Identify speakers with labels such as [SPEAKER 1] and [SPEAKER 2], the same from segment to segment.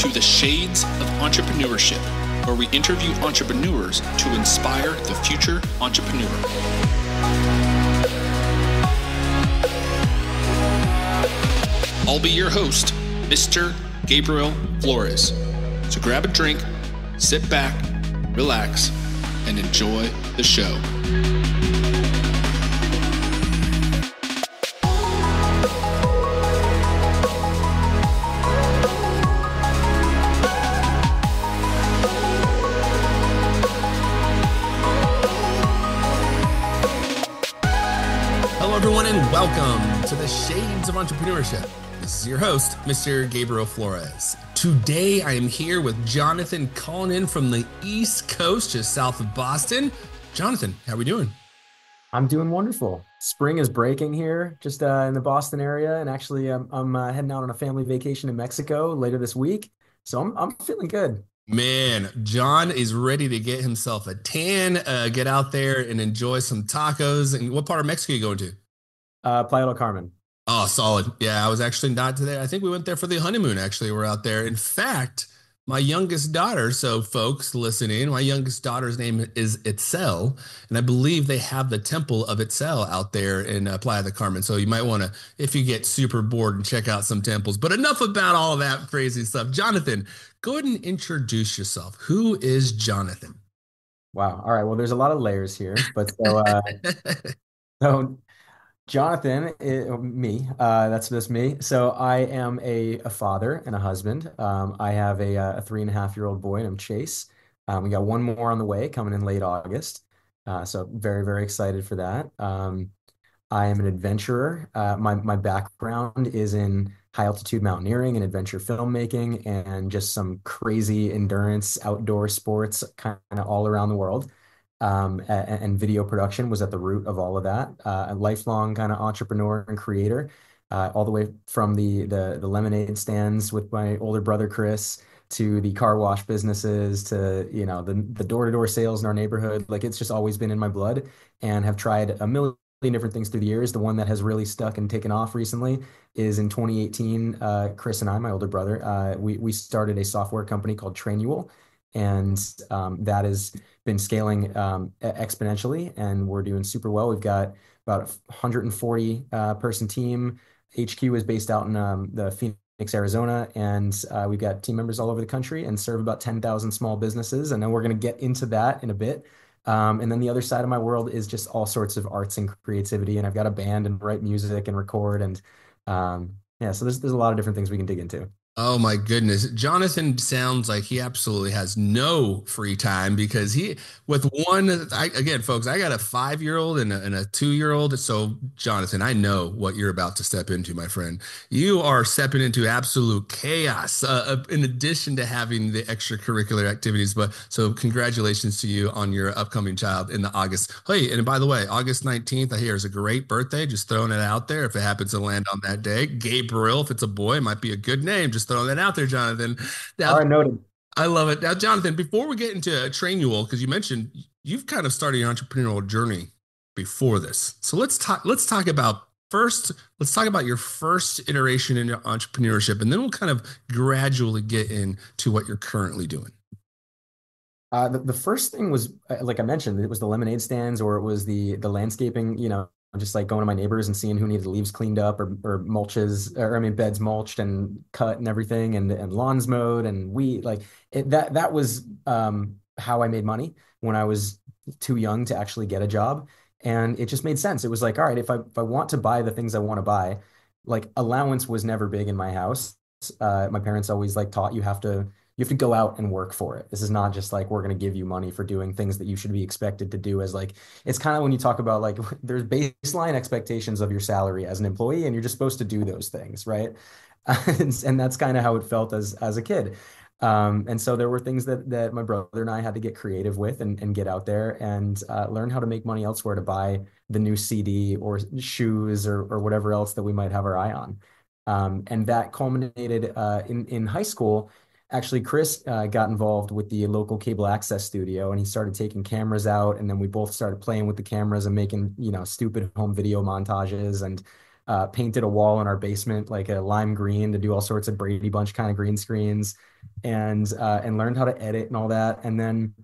[SPEAKER 1] to the Shades of Entrepreneurship, where we interview entrepreneurs to inspire the future entrepreneur. I'll be your host, Mr. Gabriel Flores. So grab a drink, sit back, relax, and enjoy the show.
[SPEAKER 2] Hello, everyone, and welcome to the Shades of Entrepreneurship. This is your host, Mr. Gabriel Flores. Today, I am here with Jonathan calling in from the East Coast, just south of Boston. Jonathan, how are we doing?
[SPEAKER 3] I'm doing wonderful. Spring is breaking here, just in the Boston area, and actually, I'm heading out on a family vacation in Mexico later this week, so I'm feeling good.
[SPEAKER 2] Man, John is ready to get himself a tan, get out there and enjoy some tacos. And what part of Mexico are you going to?
[SPEAKER 3] Playa del Carmen.
[SPEAKER 2] Oh, solid. Yeah, I was actually not today. I think we went there for the honeymoon, actually. We're out there. In fact, my youngest daughter, so folks listening, my youngest daughter's name is Itzel, and I believe they have the Temple of Itzel out there in Playa del Carmen. So you might want to, if you get super bored, and check out some temples. But enough about all of that crazy stuff. Jonathan, go ahead and introduce yourself. Who is Jonathan?
[SPEAKER 3] Wow. All right. Well, there's a lot of layers here, but so Jonathan, that's just me. So I am a father and a husband. I have a 3.5-year-old boy named Chase. We got one more on the way coming in late August. So very, very excited for that. I am an adventurer. My background is in high altitude mountaineering and adventure filmmaking and just some crazy endurance outdoor sports kind of all around the world. And video production was at the root of all of that. A lifelong kind of entrepreneur and creator, all the way from the lemonade stands with my older brother Chris to the car wash businesses to the door-to-door sales in our neighborhood. Like it's just always been in my blood, and have tried a million different things through the years. The one that has really stuck and taken off recently is in 2018. Chris and I, my older brother, we started a software company called Trainual. And that has been scaling exponentially, and we're doing super well. We've got about a 140 person team. HQ is based out in the Phoenix, Arizona, and we've got team members all over the country and serve about 10,000 small businesses. And then we're going to get into that in a bit. And then the other side of my world is just all sorts of arts and creativity. And I've got a band and write music and record. And so there's a lot of different things we can dig into.
[SPEAKER 2] Oh my goodness. Jonathan sounds like he absolutely has no free time because again, folks, I got a 5-year-old and a 2-year-old. So Jonathan, I know what you're about to step into, my friend. You are stepping into absolute chaos, in addition to having the extracurricular activities. But so congratulations to you on your upcoming child in the August. Hey, and by the way, August 19th, I hear is a great birthday. Just throwing it out there. If it happens to land on that day, Gabriel, if it's a boy, it might be a good name. Just throwing that out there, Jonathan. Now,
[SPEAKER 3] all right, noted.
[SPEAKER 2] I love it. Now, Jonathan, before we get into Trainual, because you mentioned you've kind of started your entrepreneurial journey before this. So let's talk about your first iteration in your entrepreneurship, and then we'll kind of gradually get into what you're currently doing.
[SPEAKER 3] The first thing was, like I mentioned, it was the lemonade stands, or it was the landscaping, just like going to my neighbors and seeing who needed leaves cleaned up or beds mulched and cut and everything, and lawns mowed, and that was how I made money when I was too young to actually get a job. And it just made sense. It was like, all right, if I want to buy the things I want to buy, like allowance was never big in my house. My parents always taught you have to go out and work for it. This is not just like, we're going to give you money for doing things that you should be expected to do. As it's kind of when you talk about there's baseline expectations of your salary as an employee, and you're just supposed to do those things, right? And that's kind of how it felt as a kid. And so there were things that my brother and I had to get creative with and get out there and learn how to make money elsewhere to buy the new CD or shoes or whatever else that we might have our eye on. And that culminated in high school. Actually, Chris got involved with the local cable access studio, and he started taking cameras out, and then we both started playing with the cameras and making, stupid home video montages. And painted a wall in our basement like a lime green to do all sorts of Brady Bunch kind of green screens, and learned how to edit and all that. And then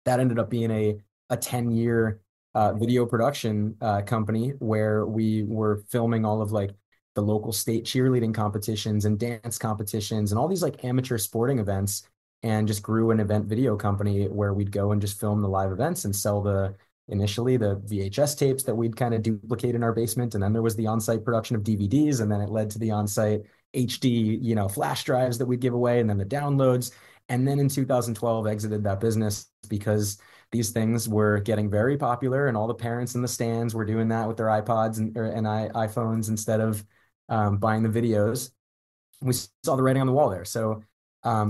[SPEAKER 3] that ended up being a 10-year video production company where we were filming all of like the local state cheerleading competitions and dance competitions and all these like amateur sporting events, and just grew an event video company where we'd go and just film the live events and sell initially the VHS tapes that we'd kind of duplicate in our basement. And then there was the on-site production of DVDs, and then it led to the on-site HD, flash drives that we'd give away, and then the downloads. And then in 2012, exited that business because these things were getting very popular, and all the parents in the stands were doing that with their iPods and iPhones instead of buying the videos. We saw the writing on the wall there. So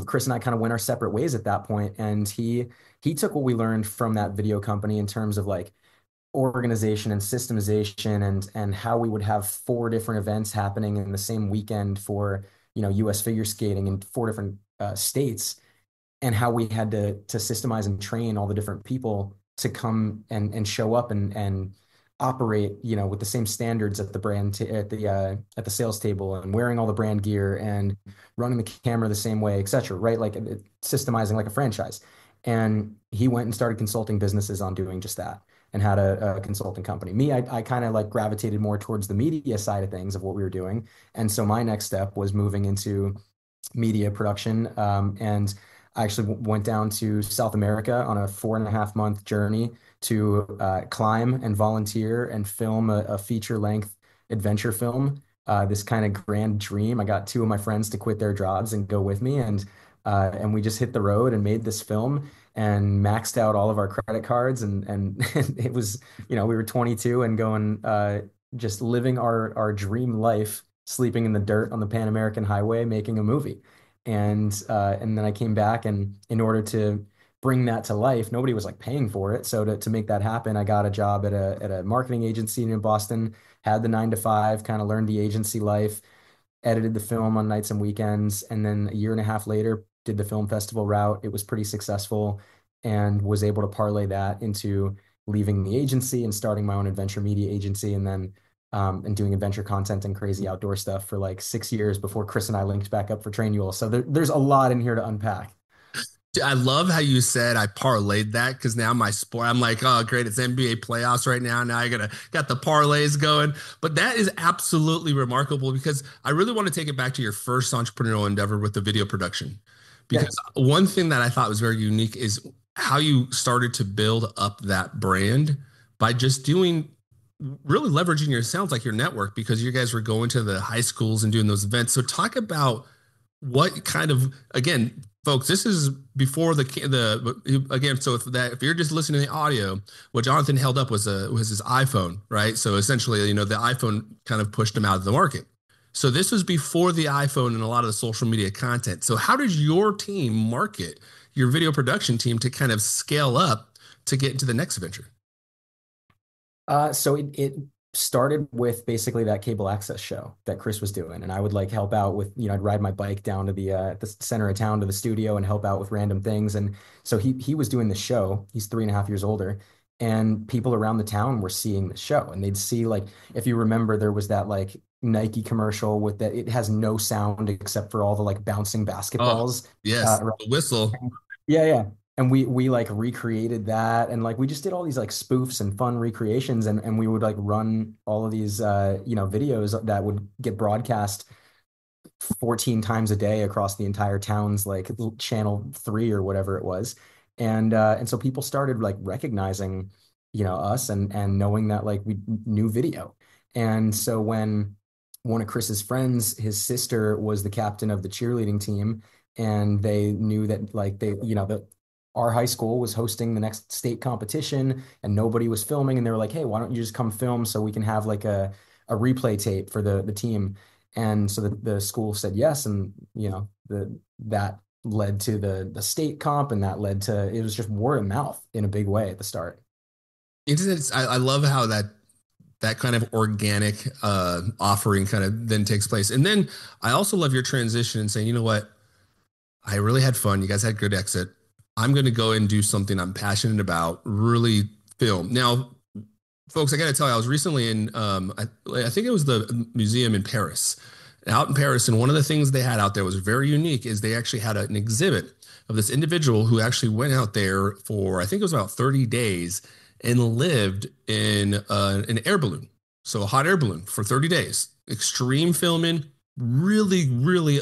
[SPEAKER 3] Chris and I kind of went our separate ways at that point, and he took what we learned from that video company in terms of like organization and systemization, and how we would have 4 different events happening in the same weekend for US figure skating in 4 different states, and how we had to systemize and train all the different people to come and show up and operate, with the same standards at the at the sales table, and wearing all the brand gear and running the camera the same way, et cetera, right? Like systemizing like a franchise. And he went and started consulting businesses on doing just that, and had a consulting company. Me, I kind of like gravitated more towards the media side of things of what we were doing. And so my next step was moving into media production. And I actually went down to South America on a 4.5-month journey to climb and volunteer and film a feature-length adventure film. This kind of grand dream. I got 2 of my friends to quit their jobs and go with me, and we just hit the road and made this film and maxed out all of our credit cards, and it was, we were 22 and going just living our dream life, sleeping in the dirt on the Pan American Highway, making a movie. And then I came back, and in order to bring that to life, nobody was like paying for it. So to make that happen, I got a job at a marketing agency in Boston, had the 9 to 5, kind of learned the agency life, edited the film on nights and weekends. And then a year and a half later, did the film festival route. It was pretty successful, and was able to parlay that into leaving the agency and starting my own adventure media agency. And then and doing adventure content and crazy outdoor stuff for like 6 years before Chris and I linked back up for Trainual. So there's a lot in here to unpack.
[SPEAKER 2] I love how you said I parlayed that, because now my sport, I'm like, oh, great, it's NBA playoffs right now. Now I got the parlays going. But that is absolutely remarkable, because I really want to take it back to your first entrepreneurial endeavor with the video production. Because one thing that I thought was very unique is how you started to build up that brand by just really leveraging your, sounds like your network, because you guys were going to the high schools and doing those events. So talk about what kind of, again, folks, this is before again. So if you're just listening to the audio, what Jonathan held up was his iPhone, right? So essentially, the iPhone kind of pushed him out of the market. So this was before the iPhone and a lot of the social media content. So how did your team market, your video production team, to kind of scale up to get into the next venture?
[SPEAKER 3] So it started with basically that cable access show that Chris was doing, and I would like help out with, I'd ride my bike down to the center of town to the studio and help out with random things. And so he was doing the show. He's 3.5 years older, and people around the town were seeing the show, and they'd see, like, if you remember, there was that like Nike commercial with that, it has no sound except for all the like bouncing basketballs.
[SPEAKER 2] Yes, the whistle.
[SPEAKER 3] Yeah. And we like recreated that, and like we just did all these like spoofs and fun recreations, and we would like run all of these videos that would get broadcast 14 times a day across the entire town's like channel 3 or whatever it was. And so people started like recognizing us, and knowing that like we knew video. And so when one of Chris's friends, his sister, was the captain of the cheerleading team, and they knew that like that our high school was hosting the next state competition and nobody was filming, and they were like, hey, why don't you just come film so we can have like a replay tape for the team. And so the school said yes, and that led to the state comp, and that led to, it was just word of mouth in a big way at the start.
[SPEAKER 2] I love how that kind of organic offering kind of then takes place. And then I also love your transition and saying, you know what, I really had fun. You guys had good exit. I'm going to go and do something I'm passionate about, really film. Now, Folks, I got to tell you, I was recently in, I think it was the museum in Paris, out in Paris. And one of the things they had out there was very unique is they actually had an exhibit of this individual who actually went out there for, I think it was about 30 days and lived in an air balloon. So a hot air balloon for 30 days, extreme filming, really, really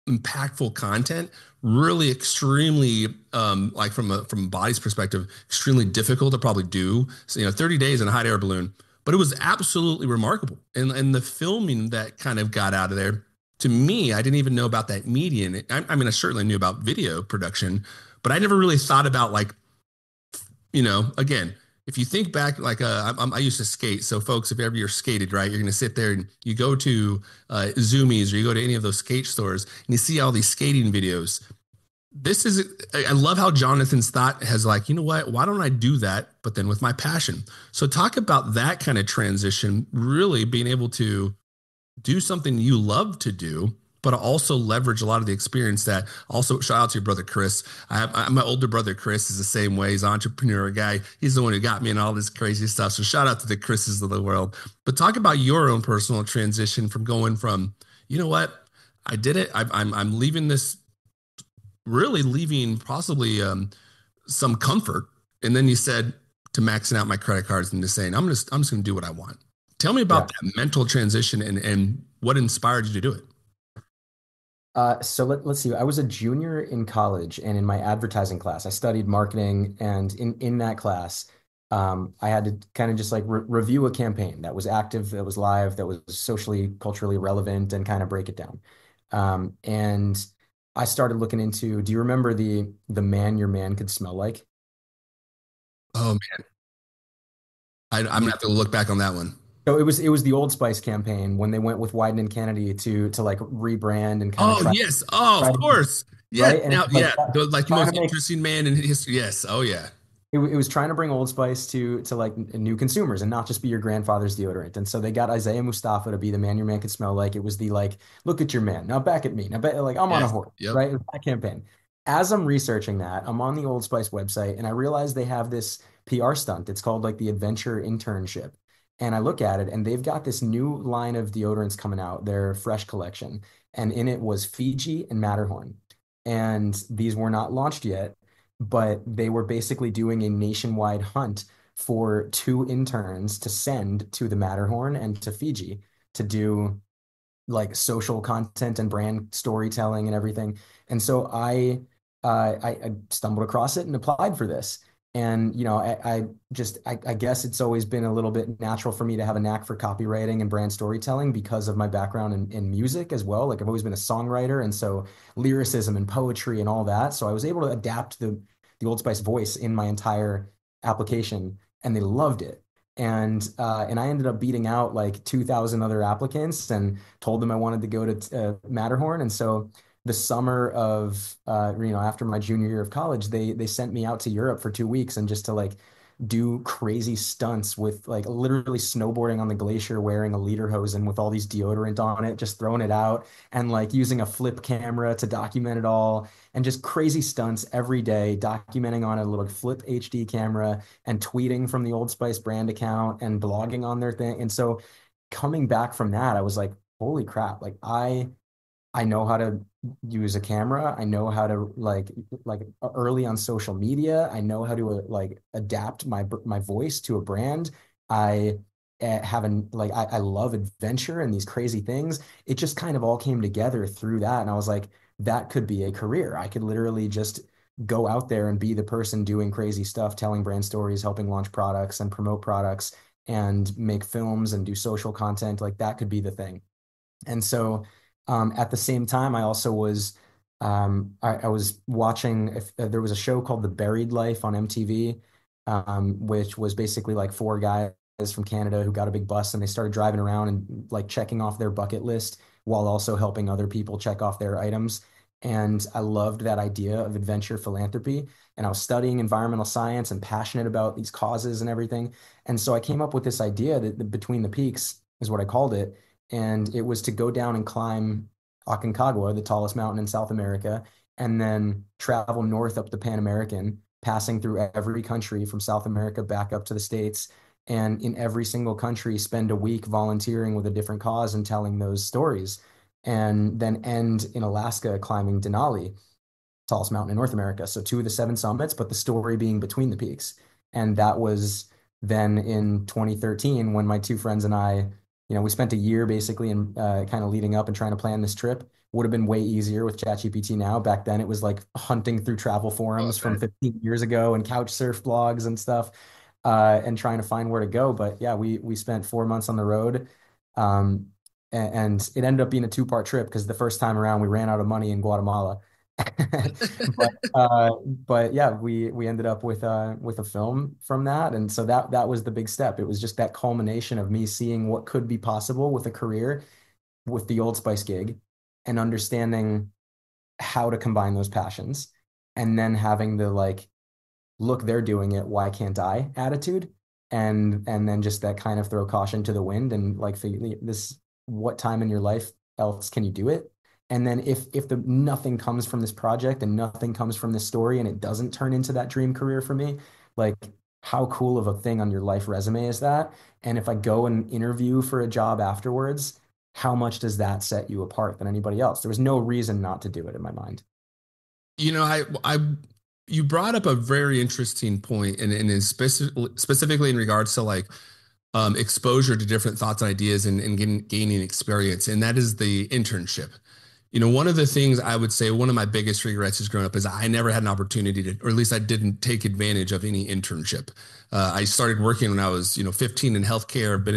[SPEAKER 2] impactful content, really extremely like from a body's perspective, extremely difficult to probably do. So, 30 days in a hot air balloon, but it was absolutely remarkable. And the filming that kind of got out of there, to me, I didn't even know about that median. I mean, I certainly knew about video production, but I never really thought about like, again, if you think back, like I used to skate. So, folks, if ever you're skated, right, you're going to sit there and you go to Zoomies or you go to any of those skate stores and you see all these skating videos. I love how Jonathan's thought has like, you know what, why don't I do that, but then with my passion? So, talk about that kind of transition, really being able to do something you love to do, but also leverage a lot of the experience that also shout out to your brother, Chris. My older brother, Chris, is the same way. He's an entrepreneur guy. He's the one who got me in all this crazy stuff. So shout out to the Chris's of the world, but talk about your own personal transition from going from, you know what, I did it. I'm leaving this, really leaving possibly some comfort. And then you said to maxing out my credit cards and just saying, I'm just going to do what I want. Tell me about that mental transition and what inspired you to do it.
[SPEAKER 3] So let's see. I was a junior in college, and in my advertising class, I studied marketing. And in that class, I had to kind of just like review a campaign that was active, that was live, that was socially, culturally relevant, and kind of break it down. And I started looking into, do you remember the man your man could smell like?
[SPEAKER 2] Oh man, I'm gonna have to look back on that one.
[SPEAKER 3] So it was the Old Spice campaign when they went with Wyden and Kennedy to like rebrand and kind of
[SPEAKER 2] Oh yes, oh
[SPEAKER 3] try
[SPEAKER 2] of
[SPEAKER 3] to,
[SPEAKER 2] course, yeah.
[SPEAKER 3] right? And
[SPEAKER 2] Now,
[SPEAKER 3] it's like
[SPEAKER 2] yeah, like the
[SPEAKER 3] trying
[SPEAKER 2] most
[SPEAKER 3] to make
[SPEAKER 2] interesting man in history. Yes, oh yeah.
[SPEAKER 3] it was trying to bring Old Spice to like new consumers and not just be your grandfather's deodorant. And so they got Isaiah Mustafa to be the man your man could smell like. It was the like, look at your man, now back at me, now like I'm on a
[SPEAKER 2] Yes,
[SPEAKER 3] horse,
[SPEAKER 2] yep.
[SPEAKER 3] right? It was that campaign. As I'm researching that, I'm on the Old Spice website and I realize they have this PR stunt. It's called like the Adventure Internship. And I look at it and they've got this new line of deodorants coming out, their fresh collection. And in it was Fiji and Matterhorn. And these were not launched yet, but they were basically doing a nationwide hunt for two interns to send to the Matterhorn and to Fiji to do like social content and brand storytelling and everything. And so I stumbled across it and applied for this. And I guess it's always been a little bit natural for me to have a knack for copywriting and brand storytelling because of my background in music as well. Like I've always been a songwriter, and so lyricism and poetry and all that. So I was able to adapt the Old Spice voice in my entire application, and they loved it. And I ended up beating out like 2,000 other applicants and told them I wanted to go to Matterhorn. And so the summer of after my junior year of college, they sent me out to Europe for 2 weeks and just to like do crazy stunts with like literally snowboarding on the glacier wearing a lederhosen with all these deodorant on it, just throwing it out and like using a flip camera to document it all and just crazy stunts every day, documenting on a little flip HD camera and tweeting from the Old Spice brand account and blogging on their thing. And so coming back from that, I was like, holy crap, like I know how to use a camera. I know how to like early on social media. I know how to like adapt my voice to a brand. I have an like I love adventure and these crazy things. It just kind of all came together through that, and I was like, that could be a career. I could literally just go out there and be the person doing crazy stuff, telling brand stories, helping launch products and promote products, and make films and do social content. Like that could be the thing. And so at the same time, I also was I was watching there was a show called The Buried Life on MTV, which was basically like four guys from Canada who got a big bus and they started driving around and like checking off their bucket list while also helping other people check off their items. And I loved that idea of adventure philanthropy. And I was studying environmental science and passionate about these causes and everything. And so I came up with this idea that Between the Peaks is what I called it, and it was to go down and climb Aconcagua, the tallest mountain in South America, and then travel north up the Pan American, passing through every country from South America back up to the States, and in every single country spend a week volunteering with a different cause and telling those stories, and then end in Alaska climbing Denali, tallest mountain in North America. So two of the seven summits, but the story being between the peaks. And that was then in 2013 when my two friends and I, we spent a year basically in kind of leading up and trying to plan this trip. Would have been way easier with ChatGPT now. Back then, it was like hunting through travel forums from 15 years ago and couch surf blogs and stuff, and trying to find where to go. But yeah, we spent 4 months on the road. Um, and it ended up being a two-part trip because the first time around we ran out of money in Guatemala. But yeah, we ended up with a film from that, and so that was the big step. It was just that culmination of me seeing what could be possible with a career with the Old Spice gig, and understanding how to combine those passions, and then having the like, look, they're doing it, why can't I attitude, and then just that kind of throw caution to the wind and like this, what time in your life else can you do it? And then if the nothing comes from this project and nothing comes from this story and it doesn't turn into that dream career for me, like how cool of a thing on your life resume is that? And if I go and interview for a job afterwards, how much does that set you apart than anybody else? There was no reason not to do it in my mind.
[SPEAKER 2] You brought up a very interesting point, and specifically in regards to like exposure to different thoughts and ideas and gaining experience, and that is the internship. One of the things I would say, one of my biggest regrets as growing up is I never had an opportunity to, or at least I didn't take advantage of any internship. I started working when I was, 15 in healthcare, been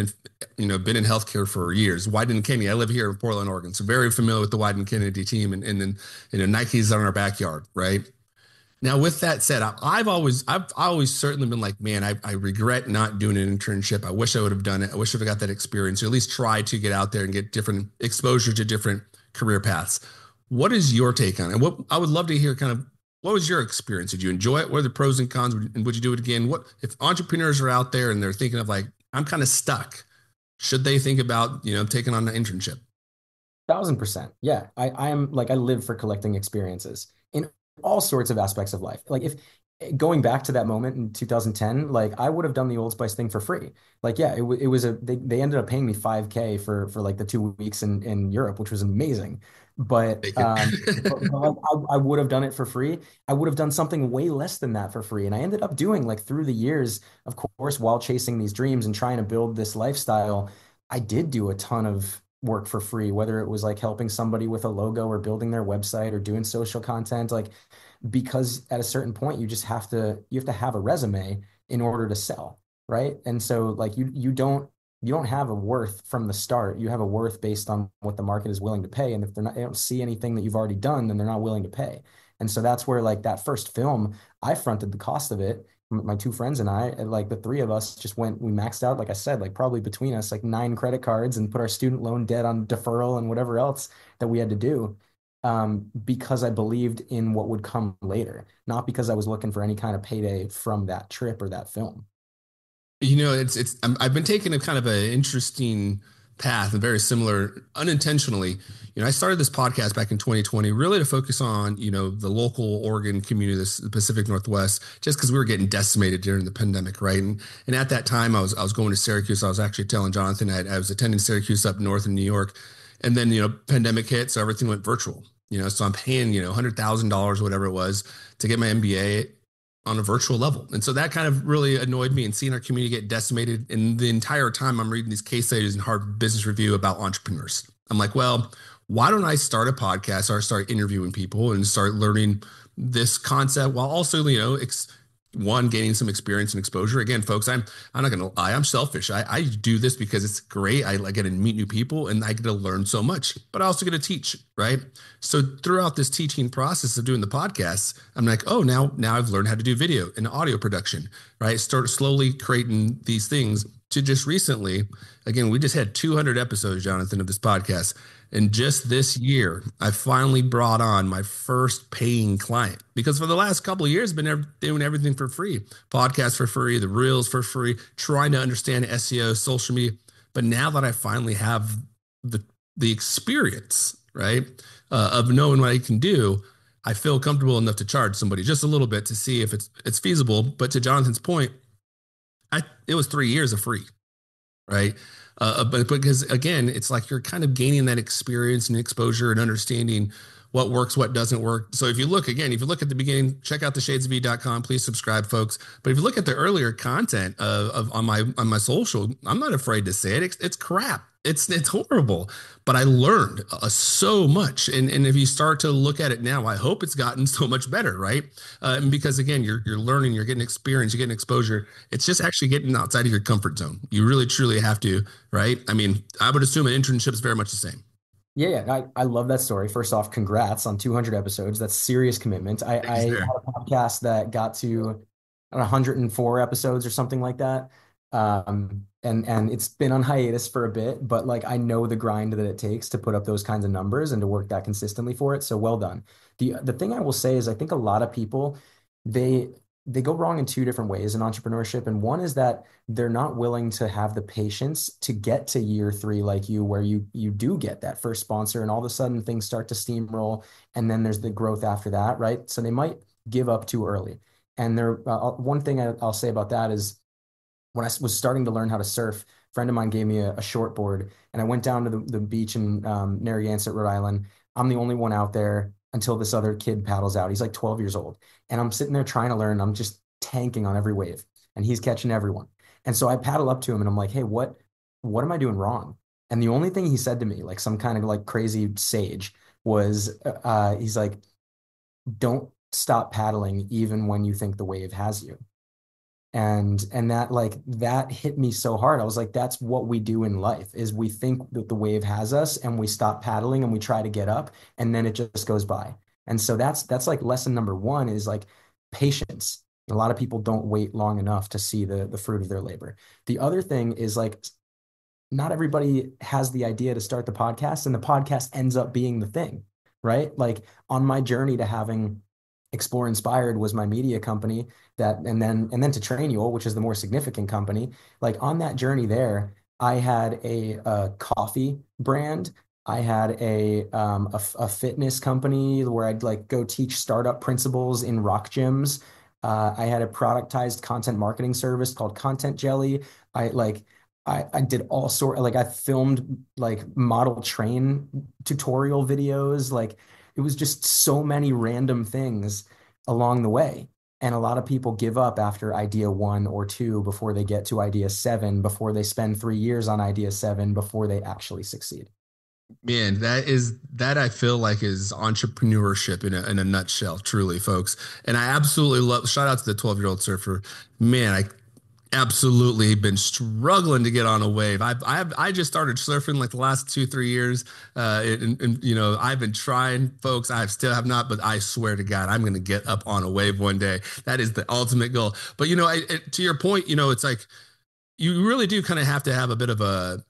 [SPEAKER 2] in healthcare for years. Wieden Kennedy. I live here in Portland, Oregon, so very familiar with the Wieden Kennedy team, and then Nike's on our backyard, right? Now, with that said, I've always certainly been like, man, I regret not doing an internship. I wish I would have done it. I wish I would have got that experience, or at least try to get out there and get different exposure to different career paths. What is your take on it? What I would love to hear, kind of, what was your experience? Did you enjoy it? What are the pros and cons? And would you do it again? What if entrepreneurs are out there and they're thinking of like, I'm kind of stuck? Should they think about, taking on an internship?
[SPEAKER 3] 1,000%. Yeah. I am like, I live for collecting experiences in all sorts of aspects of life. Like if going back to that moment in 2010, like I would have done the Old Spice thing for free. Like, yeah, it was they ended up paying me 5K for like the 2 weeks in Europe, which was amazing. But, I would have done it for free. I would have done something way less than that for free. And I ended up doing, like, through the years, of course, while chasing these dreams and trying to build this lifestyle, I did do a ton of work for free, whether it was like helping somebody with a logo or building their website or doing social content, like, because at a certain point you have to have a resume in order to sell, right? And so like you don't have a worth from the start. You have a worth based on what the market is willing to pay. And if they don't see anything that you've already done, then they're not willing to pay. And so that's where like that first film, I fronted the cost of it. My two friends and I, like the three of us we maxed out, like I said, like probably between us, like 9 credit cards and put our student loan debt on deferral and whatever else that we had to do. Because I believed in what would come later, not because I was looking for any kind of payday from that trip or that film.
[SPEAKER 2] I've been taking a kind of an interesting path and very similar unintentionally. I started this podcast back in 2020, really to focus on, the local Oregon community, the Pacific Northwest, just because we were getting decimated during the pandemic. Right. And at that time I was going to Syracuse. I was actually telling Jonathan, I was attending Syracuse up north in New York, and then, pandemic hit. So everything went virtual, so I'm paying, $100,000, whatever it was, to get my MBA on a virtual level. And so that kind of really annoyed me, and seeing our community get decimated. And the entire time I'm reading these case studies in Harvard Business Review about entrepreneurs, I'm like, well, why don't I start a podcast or start interviewing people and start learning this concept while also, gaining some experience and exposure. Again, folks, I'm not going to lie. I'm selfish. I do this because it's great. I get to meet new people and I get to learn so much, but I also get to teach, right? So throughout this teaching process of doing the podcasts, I'm like, oh, now I've learned how to do video and audio production, right? Start slowly creating these things to just recently, again, we just had 200 episodes, Jonathan, of this podcast. And just this year, I finally brought on my first paying client, because for the last couple of years, I've been doing everything for free, podcasts for free, the reels for free, trying to understand SEO, social media. But now that I finally have the experience, right, of knowing what I can do, I feel comfortable enough to charge somebody just a little bit to see if it's feasible. But to Jonathan's point, it was 3 years of free, right? But because again, it's like you're kind of gaining that experience and exposure and understanding what works, what doesn't work. So if you look at the beginning, check out the shadesofv.com. Please subscribe, folks. But if you look at the earlier content of on my social, I'm not afraid to say it. It's crap. It's horrible. But I learned so much. And if you start to look at it now, I hope it's gotten so much better, right? And because again, you're learning, you're getting experience, you're getting exposure. It's just actually getting outside of your comfort zone. You really truly have to, right? I mean, I would assume an internship is very much the same.
[SPEAKER 3] I love that story. First off, congrats on 200 episodes. That's serious commitment. I
[SPEAKER 2] Thanks
[SPEAKER 3] had
[SPEAKER 2] there.
[SPEAKER 3] a podcast that got to 104 episodes or something like that. And it's been on hiatus for a bit, but like I know the grind that it takes to put up those kinds of numbers and to work that consistently for it. So well done. The thing I will say is I think a lot of people they they go wrong in two different ways in entrepreneurship. And one is that they're not willing to have the patience to get to year three like you, where you do get that first sponsor and all of a sudden things start to steamroll and then there's the growth after that, right? So they might give up too early. And one thing I'll say about that is when I was starting to learn how to surf, a friend of mine gave me a short board and I went down to the beach in Narragansett, Rhode Island. I'm the only one out there until this other kid paddles out. He's like 12 years old. And I'm sitting there trying to learn. I'm just tanking on every wave and he's catching everyone. And so I paddle up to him and I'm like, hey, what am I doing wrong? And the only thing he said to me, like some kind of like crazy sage, was he's like, don't stop paddling even when you think the wave has you. And that like that hit me so hard. I was like, that's what we do in life is we think that the wave has us and we stop paddling and we try to get up and then it just goes by. And so that's like lesson number one is like patience. A lot of people don't wait long enough to see the fruit of their labor. The other thing is like not everybody has the idea to start the podcast and the podcast ends up being the thing, right? Like on my journey to having Explore Inspired was my media company and then to Trainual, which is the more significant company. Like on that journey there, I had a coffee brand. I had a fitness company where I'd like go teach startup principles in rock gyms. I had a productized content marketing service called Content Jelly. I did all sort like I filmed like model train tutorial videos. Like it was just so many random things along the way. And a lot of people give up after idea one or two before they get to idea seven, before they spend 3 years on idea seven, before they actually succeed.
[SPEAKER 2] Man, that I feel like is entrepreneurship in a nutshell, truly, folks. And I absolutely love, shout out to the 12-year-old surfer. Man, I absolutely been struggling to get on a wave. I just started surfing like the last 2-3 years. And you know, I've been trying, folks. I still have not, but I swear to God, I'm going to get up on a wave one day. That is the ultimate goal. But you know, to your point, you know, it's like you really do kind of have to have a bit of a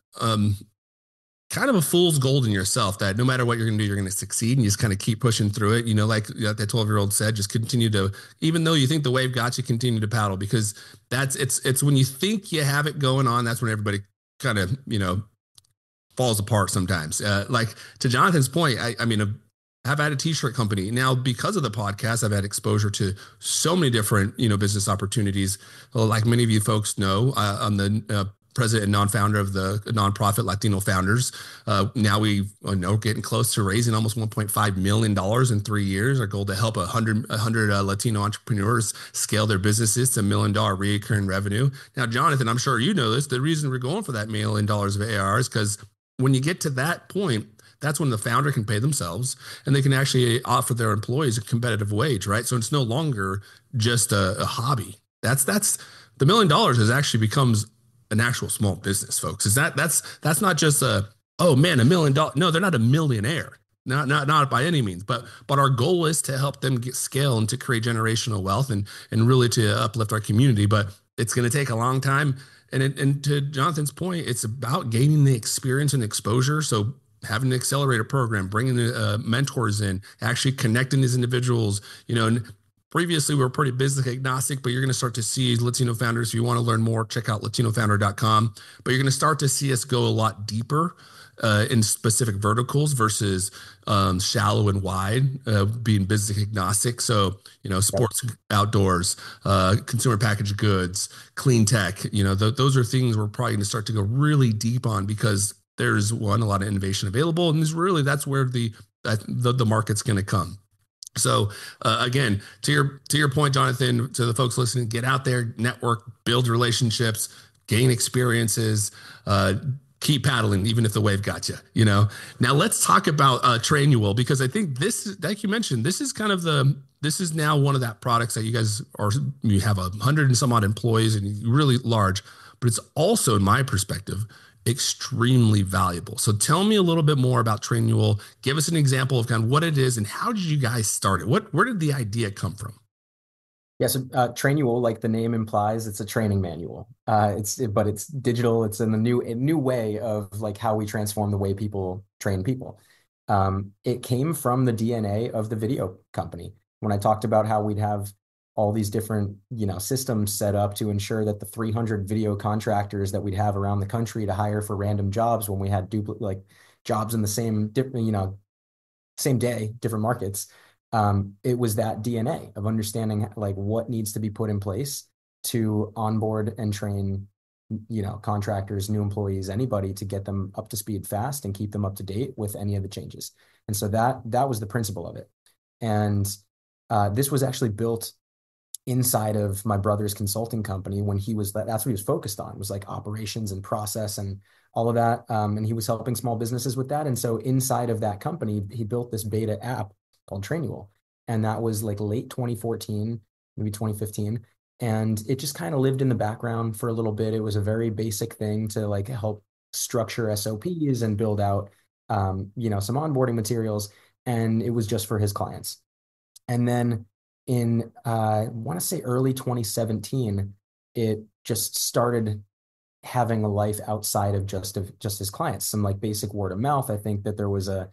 [SPEAKER 2] kind of a fool's gold in yourself that no matter what you're going to do, you're going to succeed and you just kind of keep pushing through it. You know, like that 12-year-old said, just continue to, even though you think the wave got you, continue to paddle because it's when you think you have it going on, that's when everybody kind of, you know, falls apart sometimes. Like to Jonathan's point, I mean, I've had a t-shirt company now because of the podcast. I've had exposure to so many different, you know, business opportunities. Well, like many of you folks know, I'm the president and non-founder of the nonprofit Latino Founders. Now we know getting close to raising almost $1.5 million in 3 years. Our goal to help 100 Latino entrepreneurs scale their businesses to $1 million recurring revenue. Now, Jonathan, I'm sure you know this. The reason we're going for that $1 million of ARR is because when you get to that point, that's when the founder can pay themselves and they can actually offer their employees a competitive wage, right? So it's no longer just a hobby. That's the $1 million has actually becomes an actual small business, folks. That's not just oh man, $1 million. No, they're not a millionaire. Not by any means, but our goal is to help them get scale and to create generational wealth and really to uplift our community. But it's going to take a long time. And to Jonathan's point, it's about gaining the experience and exposure. So having an accelerator program, bringing the mentors in, actually connecting these individuals, you know, and previously we were pretty business agnostic, but you're going to start to see Latino founders. If you want to learn more, check out latinofounder.com. But you're going to start to see us go a lot deeper in specific verticals versus shallow and wide, being business agnostic. So, sports, outdoors, consumer packaged goods, clean tech, those are things we're probably going to start to go really deep on, because there's a lot of innovation available. And that's where the market's going to come. So again, to your point, Jonathan, to the folks listening, get out there, network, build relationships, gain experiences, keep paddling, even if the wave got you. Now let's talk about Trainual, because I think this, like you mentioned, this is now one of that products that you have 100 and some odd employees and really large, but it's also, in my perspective, extremely valuable. So tell me a little bit more about Trainual. Give us an example of kind of what it is and how did you guys start it? Where did the idea come from?
[SPEAKER 3] Yeah, so Trainual, like the name implies, it's a training manual. But it's digital. It's in the new way of like how we transform the way people train people. It came from the DNA of the video company. When I talked about how we'd have all these different, systems set up to ensure that the 300 video contractors that we'd have around the country to hire for random jobs, when we had jobs in the same same day, different markets. It was that DNA of understanding like what needs to be put in place to onboard and train, contractors, new employees, anybody, to get them up to speed fast and keep them up to date with any of the changes. And so that was the principle of it. And this was actually built inside of my brother's consulting company when that's what he was focused on, was like operations and process and all of that. And he was helping small businesses with that. And so inside of that company, he built this beta app called Trainual. And that was like late 2014, maybe 2015. And it just kind of lived in the background for a little bit. It was a very basic thing to like help structure SOPs and build out, some onboarding materials. And it was just for his clients. And then in I want to say early 2017, it just started having a life outside of just his clients, some like basic word of mouth. I think that there was a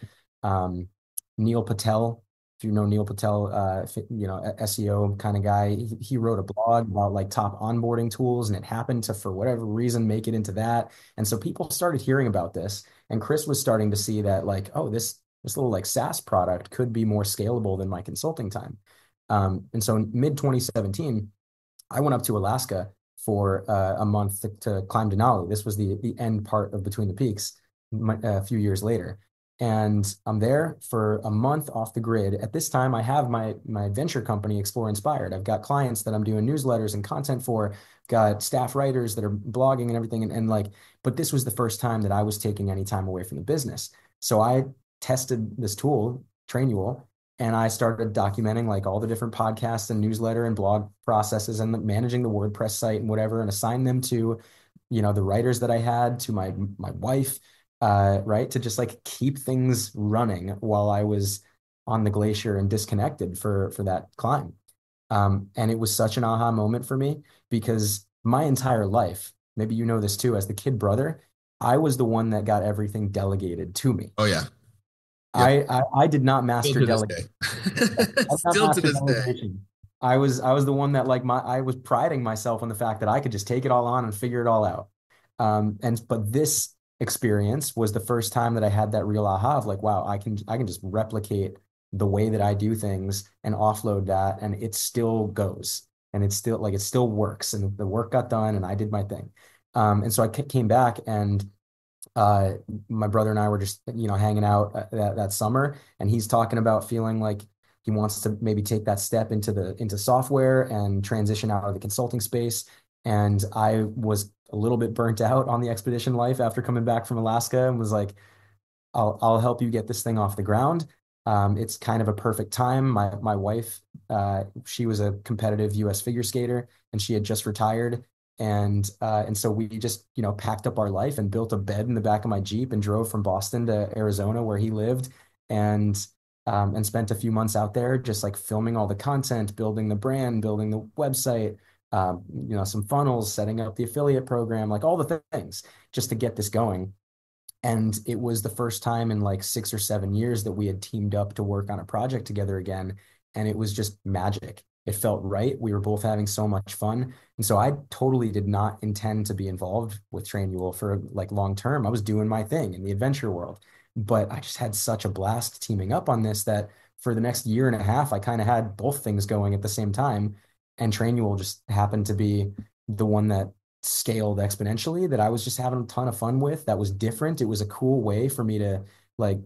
[SPEAKER 3] Neil Patel, if you know Neil Patel, SEO kind of guy. He wrote a blog about like top onboarding tools, and it happened to, for whatever reason, make it into that. And so people started hearing about this, and Chris was starting to see that like, oh, this little like SaaS product could be more scalable than my consulting time. And so in mid 2017, I went up to Alaska for a month to climb Denali. This was the end part of Between the Peaks a few years later. And I'm there for a month off the grid. At this time, I have my venture company, Explore Inspired. I've got clients that I'm doing newsletters and content for, got staff writers that are blogging and everything. But this was the first time that I was taking any time away from the business. So I tested this tool, Trainual, and I started documenting like all the different podcasts and newsletter and blog processes and managing the WordPress site and whatever, and assigned them to, the writers that I had, to my wife, right, to just like keep things running while I was on the glacier and disconnected for that climb. And it was such an aha moment for me, because my entire life, maybe you know this too, as the kid brother, I was the one that got everything delegated to me.
[SPEAKER 2] Oh yeah. Yep.
[SPEAKER 3] I did not master delegation.
[SPEAKER 2] Still to this day.
[SPEAKER 3] I was the one that I was priding myself on the fact that I could just take it all on and figure it all out. But this experience was the first time that I had that real aha of like, wow, I can just replicate the way that I do things and offload that, and it still goes, and it still works, and the work got done, and I did my thing. And so I came back, and my brother and I were just, hanging out that summer, and he's talking about feeling like he wants to maybe take that step into software and transition out of the consulting space. And I was a little bit burnt out on the expedition life after coming back from Alaska, and was like, I'll help you get this thing off the ground. It's kind of a perfect time. My wife, she was a competitive US figure skater, and she had just retired. And so we just, packed up our life and built a bed in the back of my Jeep and drove from Boston to Arizona, where he lived, and spent a few months out there just like filming all the content, building the brand, building the website, some funnels, setting up the affiliate program, like all the things just to get this going. And it was the first time in like 6 or 7 years that we had teamed up to work on a project together again. And it was just magic. It felt right. We were both having so much fun. And so I totally did not intend to be involved with Trainual for like long term. I was doing my thing in the adventure world, but I just had such a blast teaming up on this that for the next year and a half, I kind of had both things going at the same time. And Trainual just happened to be the one that scaled exponentially, that I was just having a ton of fun with. That was different. It was a cool way for me to like,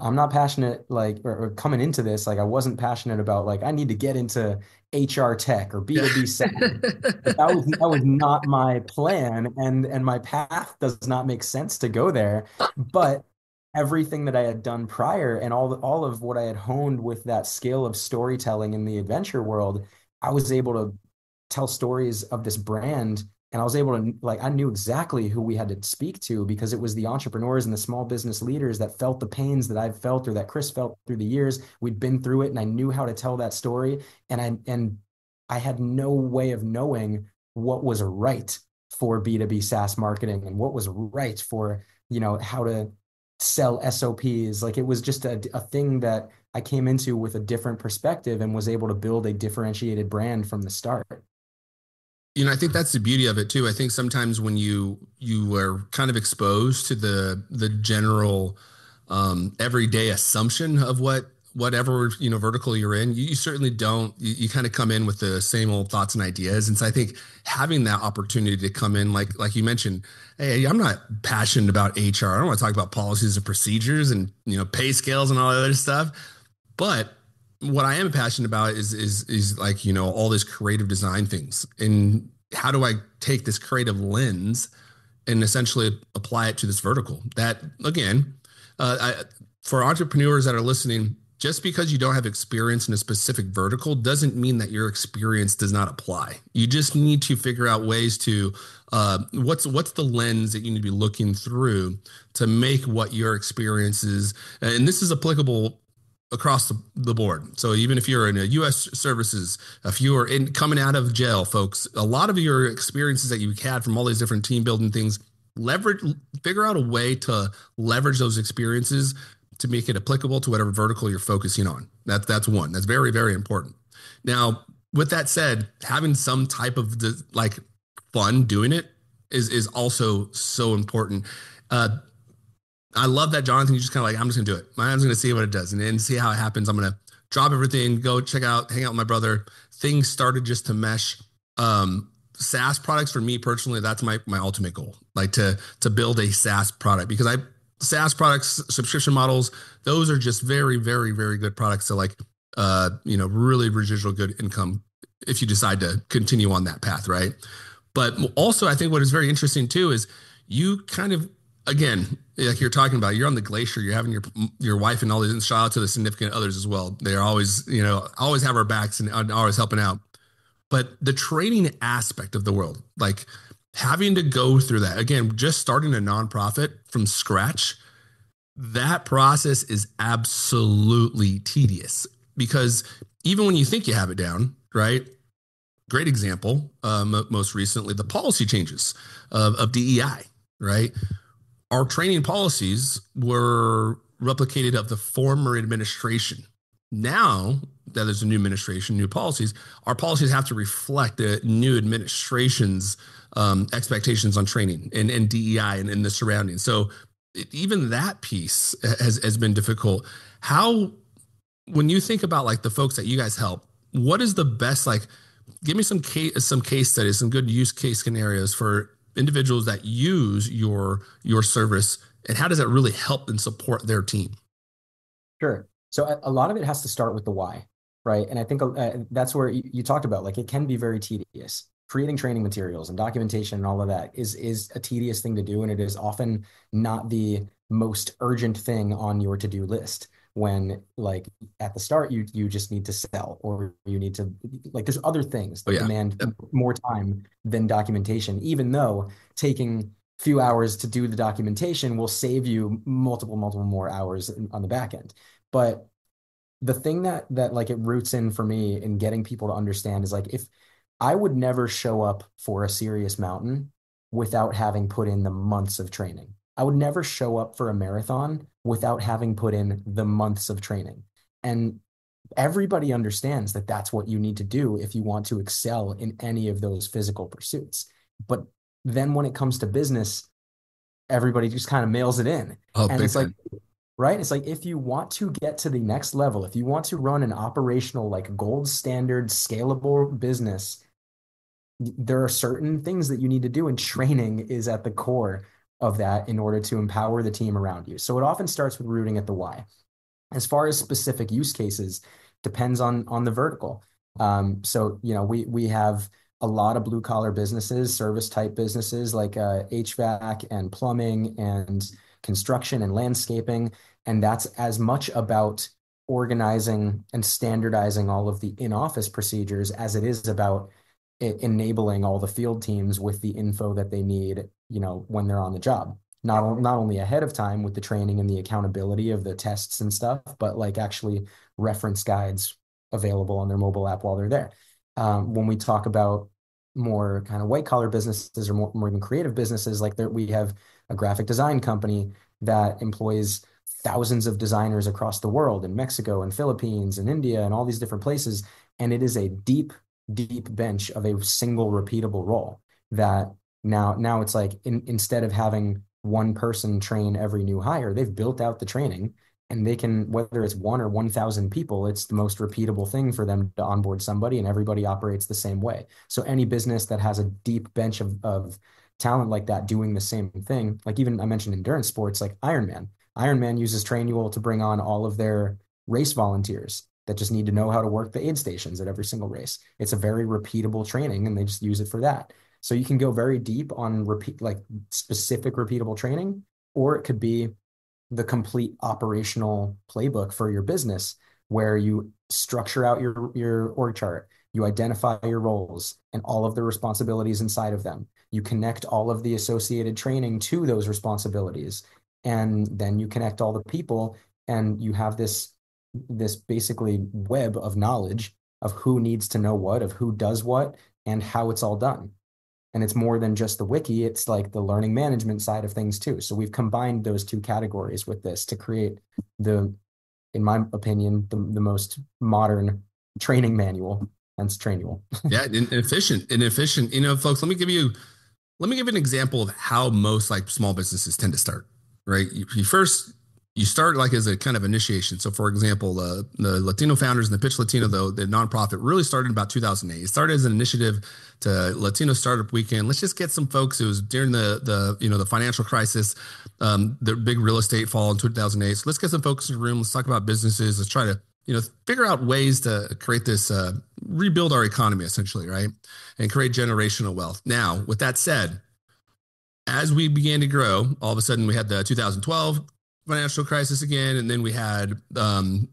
[SPEAKER 3] I'm not passionate like or coming into this like I wasn't passionate about like I need to get into HR tech or B2B SaaS. Like, that was not my plan, and my path does not make sense to go there. But everything that I had done prior and all of what I had honed with that skill of storytelling in the adventure world, I was able to tell stories of this brand. And I was able to, like, I knew exactly who we had to speak to because it was the entrepreneurs and the small business leaders that felt the pains that I've felt or that Chris felt through the years. We'd been through it and I knew how to tell that story. And I had no way of knowing what was right for B2B SaaS marketing and what was right for, how to sell SOPs. Like it was just a thing that I came into with a different perspective and was able to build a differentiated brand from the start.
[SPEAKER 2] I think that's the beauty of it too. I think sometimes when you are kind of exposed to the general everyday assumption of whatever vertical you're in, you certainly don't. You kind of come in with the same old thoughts and ideas, and so I think having that opportunity to come in, like you mentioned, hey, I'm not passionate about HR. I don't want to talk about policies and procedures and pay scales and all that other stuff, but what I am passionate about is like, all this creative design things. And how do I take this creative lens and essentially apply it to this vertical? That again, for entrepreneurs that are listening, just because you don't have experience in a specific vertical doesn't mean that your experience does not apply. You just need to figure out ways to what's the lens that you need to be looking through to make what your experience is. And this is applicable across the board. So even if you're in a U.S. services, if you are coming out of jail, folks, a lot of your experiences that you had from all these different team building things, figure out a way to leverage those experiences to make it applicable to whatever vertical you're focusing on. That's one. That's very, very important. Now, with that said, having some type of like fun doing it is also so important. I love that, Jonathan. You just kind of like, I'm just gonna do it. I'm just gonna see what it does and see how it happens. I'm gonna drop everything, go check out, hang out with my brother. Things started just to mesh. SaaS products for me personally, that's my ultimate goal. Like to build a SaaS product because SaaS products, subscription models, those are just very, very, very good products to like, really residual good income if you decide to continue on that path, right? But also, I think what is very interesting too is you kind of, again, like you're talking about, you're on the glacier, you're having your wife and all these, and shout out to the significant others as well. They're always, always have our backs and always helping out. But the training aspect of the world, like having to go through that, again, just starting a nonprofit from scratch, that process is absolutely tedious because even when you think you have it down, right? Great example, most recently, the policy changes of DEI, right? Our training policies were replicated of the former administration. Now that there's a new administration, new policies, our policies have to reflect the new administration's expectations on training and DEI and the surroundings. So even that piece has been difficult. How, when you think about like the folks that you guys help, what is the best, like, give me some case studies, some good use case scenarios for individuals that use your service, and how does that really help and support their team?
[SPEAKER 3] Sure. So a lot of it has to start with the why, right? And I think that's where you talked about, like, it can be very tedious. Creating training materials and documentation and all of that is a tedious thing to do, and it is often not the most urgent thing on your to-do list. When, like, at the start, you just need to sell, or you need to, like, there's other things that demand more time than documentation, even though taking few hours to do the documentation will save you multiple more hours on the back end. But the thing that like it roots in for me in getting people to understand is, like, if I would never show up for a serious mountain without having put in the months of training. I would never show up for a marathon without having put in the months of training. And Everybody understands that that's what you need to do if you want to excel in any of those physical pursuits. But then when it comes to business, everybody just kind of mails it in.
[SPEAKER 2] Oh,
[SPEAKER 3] And
[SPEAKER 2] big
[SPEAKER 3] it's like,
[SPEAKER 2] time.
[SPEAKER 3] right? It's like if you want to get to the next level, if you want to run an operational, like gold standard, scalable business, there are certain things that you need to do, and training is at the core of that in order to empower the team around you. So it often starts with rooting at the why. As far as specific use cases, depends on the vertical. So we have a lot of blue collar businesses, service type businesses like HVAC and plumbing and construction and landscaping, and that's as much about organizing and standardizing all of the in-office procedures as it is about enabling all the field teams with the info that they need, when they're on the job. Not only ahead of time with the training and the accountability of the tests and stuff, but like actually reference guides available on their mobile app while they're there. When we talk about more kind of white collar businesses or more even creative businesses, like there, we have a graphic design company that employs thousands of designers across the world in Mexico and Philippines and India and all these different places. And it is a deep bench of a single repeatable role that now it's like instead of having one person train every new hire, they've built out the training and they can, whether it's 1 or 1,000 people, it's the most repeatable thing for them to onboard somebody, and everybody operates the same way. So any business that has a deep bench of talent like that doing the same thing, like even I mentioned endurance sports like Ironman. Ironman uses Trainual to bring on all of their race volunteers that just need to know how to work the aid stations at every single race. It's a very repeatable training and they just use it for that. So you can go very deep on like specific repeatable training, or it could be the complete operational playbook for your business where you structure out your org chart, you identify your roles and all of the responsibilities inside of them. You connect all of the associated training to those responsibilities, and then you connect all the people, and you have this basically web of knowledge of who needs to know what, of who does what, and how it's all done. And it's more than just the wiki, it's like the learning management side of things too. So we've combined those two categories with this to create in my opinion, the most modern training manual, hence Trainual.
[SPEAKER 2] Yeah, and efficient. Folks, let me give you an example of how most like small businesses tend to start, right? You start like as a kind of initiation. So for example, the Latino founders and the Pitch Latino, though, the nonprofit really started in about 2008. It started as an initiative to Latino Startup Weekend. Let's just get some folks. It was during the financial crisis, the big real estate fall in 2008. So let's get some folks in the room. Let's talk about businesses. Let's try to figure out ways to create this, rebuild our economy essentially, right? And create generational wealth. Now, with that said, as we began to grow, all of a sudden we had the 2012 financial crisis again, and then we had the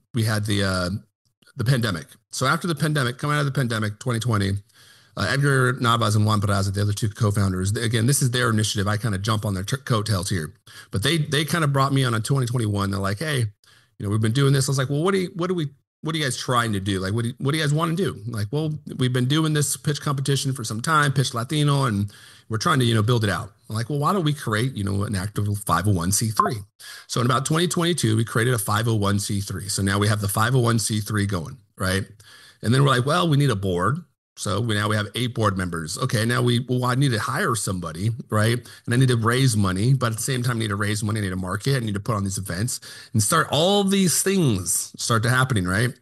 [SPEAKER 2] pandemic. So after the pandemic, coming out of the pandemic, 2020, Edgar Navas and Juan Peraza, the other two co-founders, again, this is their initiative. I kind of jump on their coattails here, but they kind of brought me on in 2021. They're like, hey, we've been doing this. I was like, well, what are you guys trying to do? Like, what do you guys want to do? Like, well, we've been doing this pitch competition for some time, Pitch Latino, and we're trying to, build it out. I'm like, well, why don't we create, an active 501c3? So in about 2022, we created a 501c3. So now we have the 501c3 going, right? And then we're like, well, we need a board. So now we have 8 board members. Okay, now I need to hire somebody, right? And I need to raise money, but at the same time, I need to raise money. I need to market. I need to put on these events and start all these things start to happening, right?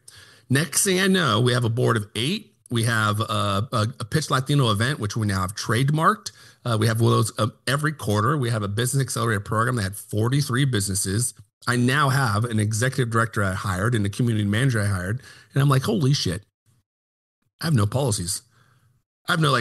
[SPEAKER 2] Next thing I know, we have a board of 8. We have a Pitch Latino event, which we now have trademarked. We have one of those every quarter. We have a business accelerator program that had 43 businesses. I now have an executive director I hired and a community manager I hired. And I'm like, holy shit. I have no policies. I have no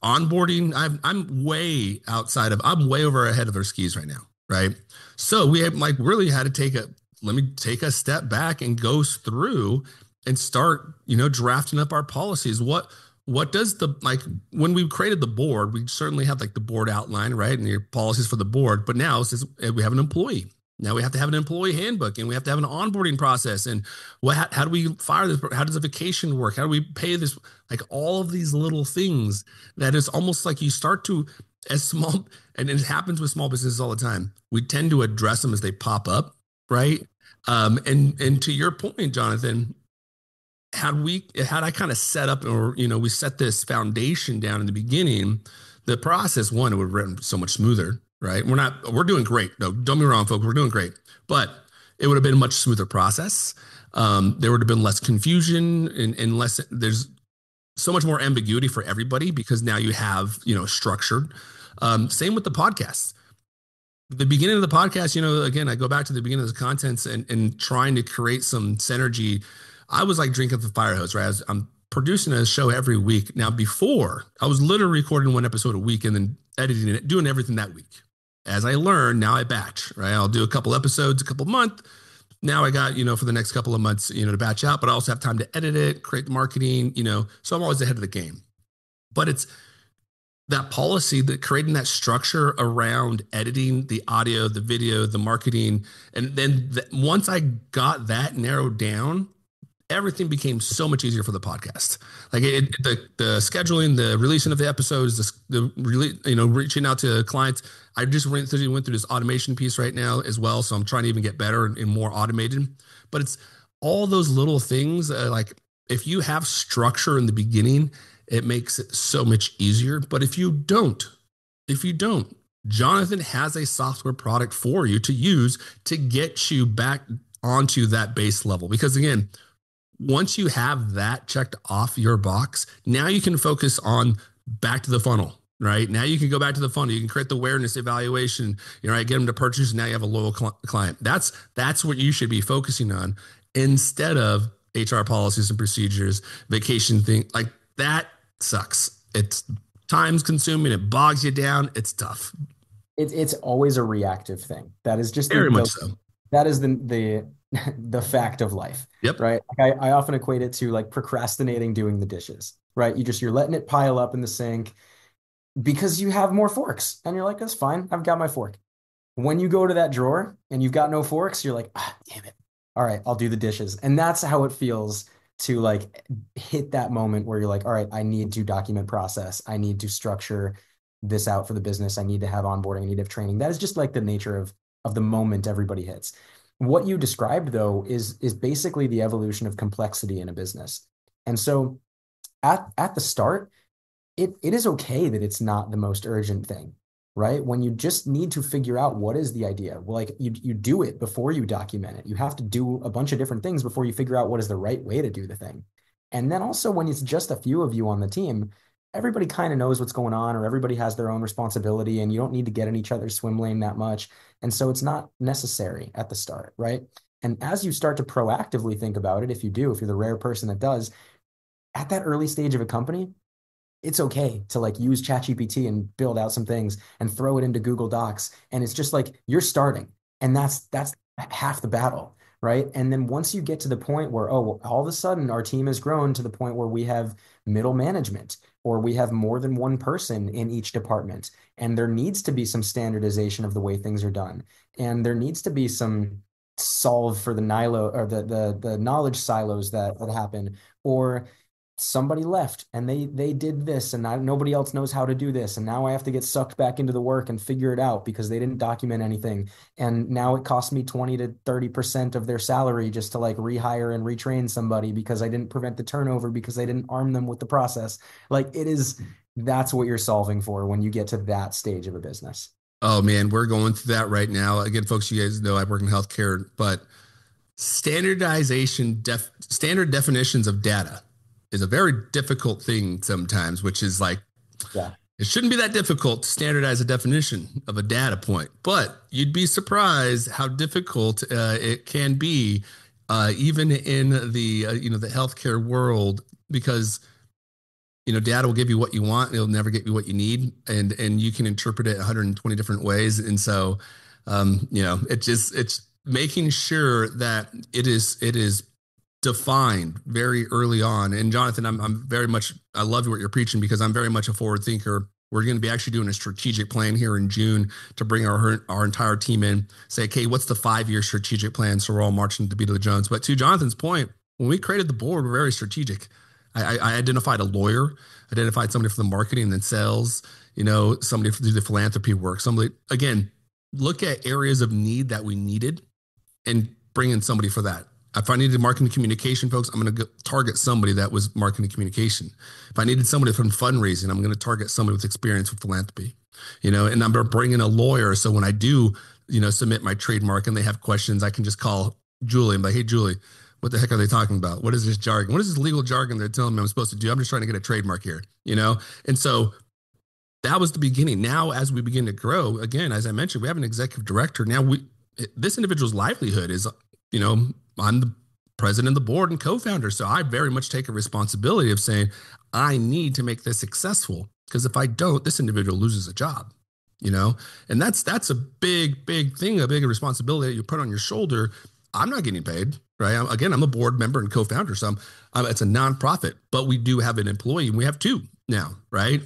[SPEAKER 2] onboarding. I'm way over ahead of their skis right now. Right. So we have really had to let me take a step back and go through and start, drafting up our policies. What does when we created the board, we certainly have the board outline, right? And your policies for the board, but now since we have an employee. Now we have to have an employee handbook, and we have to have an onboarding process. And how do we fire this? How does the vacation work? How do we pay this? All of these little things that is almost like you start to, as small, and it happens with small businesses all the time. We tend to address them as they pop up, right? And to your point, Jonathan, had I kind of set up, or we set this foundation down in the beginning, the process, one, it would have written so much smoother, right? We're doing great. No, don't be wrong, folks, we're doing great, but it would have been a much smoother process. There would have been less confusion and less, there's so much more ambiguity for everybody because now you have, structured. Same with the podcast. The beginning of the podcast, again, I go back to the beginning of the contents and trying to create some synergy. I was like drinking the fire hose, right? I'm producing a show every week. Now, before, I was literally recording one episode a week and then editing it, doing everything that week. As I learn, now I batch, right? I'll do a couple episodes, a couple months. Now I got, for the next couple of months, to batch out, but I also have time to edit it, create the marketing, so I'm always ahead of the game. But it's that policy, that creating that structure around editing the audio, the video, the marketing. And then once I got that narrowed down, everything became so much easier for the podcast. Like the scheduling, the releasing of the episodes, reaching out to clients. I just went through this automation piece right now as well. So I'm trying to even get better and more automated, but it's all those little things. Like if you have structure in the beginning, it makes it so much easier. But if you don't, Jonathan has a software product for you to use to get you back onto that base level. Because again, once you have that checked off your box, now you can focus on back to the funnel, right? Now you can go back to the funnel. You can create the awareness evaluation, get them to purchase. Now you have a loyal client. That's what you should be focusing on instead of HR policies and procedures, vacation thing. Like that sucks. It's time's consuming. It bogs you down. It's tough.
[SPEAKER 3] It's always a reactive thing. That is just
[SPEAKER 2] very much so.
[SPEAKER 3] That is the fact of life.
[SPEAKER 2] Yep.
[SPEAKER 3] Right. Like I often equate it to like procrastinating doing the dishes, right? You're letting it pile up in the sink because you have more forks and you're like, that's fine. I've got my fork. When you go to that drawer and you've got no forks, you're like, damn it. All right, I'll do the dishes. And that's how it feels to like hit that moment where you're like, all right, I need to document process. I need to structure this out for the business. I need to have onboarding. I need to have training. That is just like the nature of the moment everybody hits. What you described, though, is basically the evolution of complexity in a business. And so at the start, it is okay that it's not the most urgent thing, right? When you just need to figure out what is the idea. Well, like you do it before you document it. You have to do a bunch of different things before you figure out what is the right way to do the thing. And then also when it's just a few of you on the team, everybody kind of knows what's going on, or everybody has their own responsibility, and you don't need to get in each other's swim lane that much. And so it's not necessary at the start, right? And as you start to proactively think about it, if you're the rare person that does, at that early stage of a company, it's okay to like use ChatGPT and build out some things and throw it into Google Docs. And it's just like you're starting, and that's half the battle, right? And then once you get to the point where, all of a sudden our team has grown to the point where we have middle management, or we have more than one person in each department, and there needs to be some standardization of the way things are done. And there needs to be some solve for the the knowledge silos that happen, or somebody left and they did this and nobody else knows how to do this. And now I have to get sucked back into the work and figure it out because they didn't document anything. And now it costs me 20 to 30% of their salary just to like rehire and retrain somebody because I didn't prevent the turnover, because I didn't arm them with the process. Like that's what you're solving for when you get to that stage of a business.
[SPEAKER 2] Oh man, we're going through that right now. Again, folks, you guys know I work in healthcare, but standard definitions of data is a very difficult thing sometimes, which is like, It shouldn't be that difficult to standardize a definition of a data point, but you'd be surprised how difficult it can be, even in the the healthcare world, because data will give you what you want, it'll never get you what you need, and you can interpret it 120 different ways, and so it's making sure that it is defined very early on. And Jonathan, I love what you're preaching, because I'm very much a forward thinker. We're going to be actually doing a strategic plan here in June to bring our entire team in, say, okay, what's the 5-year strategic plan? So we're all marching to the beat of the drums. But to Jonathan's point, when we created the board, we're very strategic. I identified a lawyer, identified somebody for the marketing and then sales, somebody to do the philanthropy work. Somebody, again, look at areas of need that we needed and bring in somebody for that. If I needed marketing communication folks, I'm going to target somebody that was marketing communication. If I needed somebody from fundraising, I'm going to target somebody with experience with philanthropy, and I'm going to bring in a lawyer. So when I do, submit my trademark and they have questions, I can just call Julie and be like, hey, Julie, what the heck are they talking about? What is this jargon? What is this legal jargon they're telling me I'm supposed to do? I'm just trying to get a trademark here, And so that was the beginning. Now, as we begin to grow, again, as I mentioned, we have an executive director. Now this individual's livelihood is, I'm the president of the board and co-founder. So I very much take a responsibility of saying, I need to make this successful, because if I don't, this individual loses a job, and that's a big, big thing, a big responsibility that you put on your shoulder. I'm not getting paid, right? I'm a board member and co-founder. So it's a nonprofit, but we do have an employee, and we have two now, right?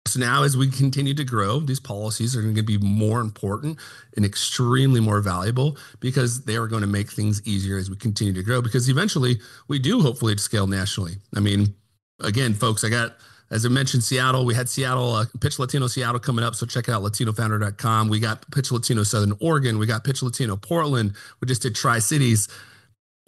[SPEAKER 2] So now as we continue to grow, these policies are going to be more important and extremely more valuable, because they are going to make things easier as we continue to grow, because eventually we do hopefully scale nationally. I mean, again, folks, as I mentioned, Seattle, we had Seattle, Pitch Latino Seattle coming up. So check out latinofounder.com. We got Pitch Latino Southern Oregon. We got Pitch Latino Portland. We just did Tri-Cities.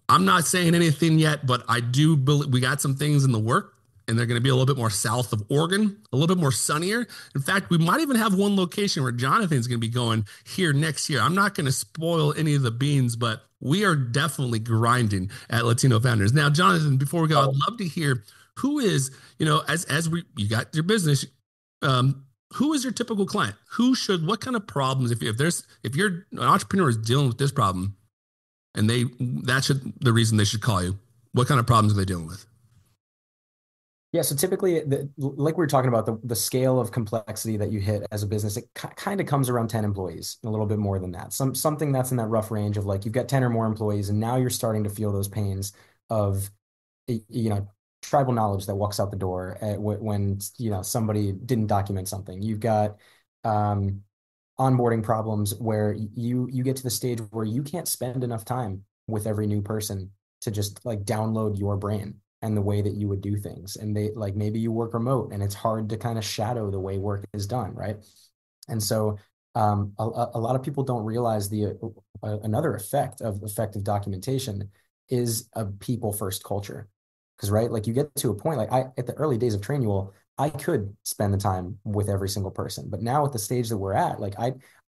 [SPEAKER 2] I'm not saying anything yet, but I do believe we got some things in the work, and they're going to be a little bit more south of Oregon, a little bit more sunnier. In fact, we might even have one location where Jonathan's going to be going here next year. I'm not going to spoil any of the beans, but we are definitely grinding at Latino Founders. Now, Jonathan, before we go, I'd love to hear who is, you got your business, who is your typical client? What kind of problems, if you're an entrepreneur is dealing with this problem, and the reason they should call you, what kind of problems are they dealing with?
[SPEAKER 3] Yeah, so typically, like we were talking about, the scale of complexity that you hit as a business, it kind of comes around 10 employees, a little bit more than that. Something that's in that rough range of like you've got 10 or more employees, and now you're starting to feel those pains of, tribal knowledge that walks out the door when somebody didn't document something. You've got onboarding problems where you get to the stage where you can't spend enough time with every new person to just like download your brain and the way that you would do things. And they like, maybe you work remote and it's hard to kind of shadow the way work is done, right? And so a lot of people don't realize another effect of effective documentation is a people first culture. Because right, like you get to a point, like at the early days of Trainual, I could spend the time with every single person, but now at the stage that we're at, like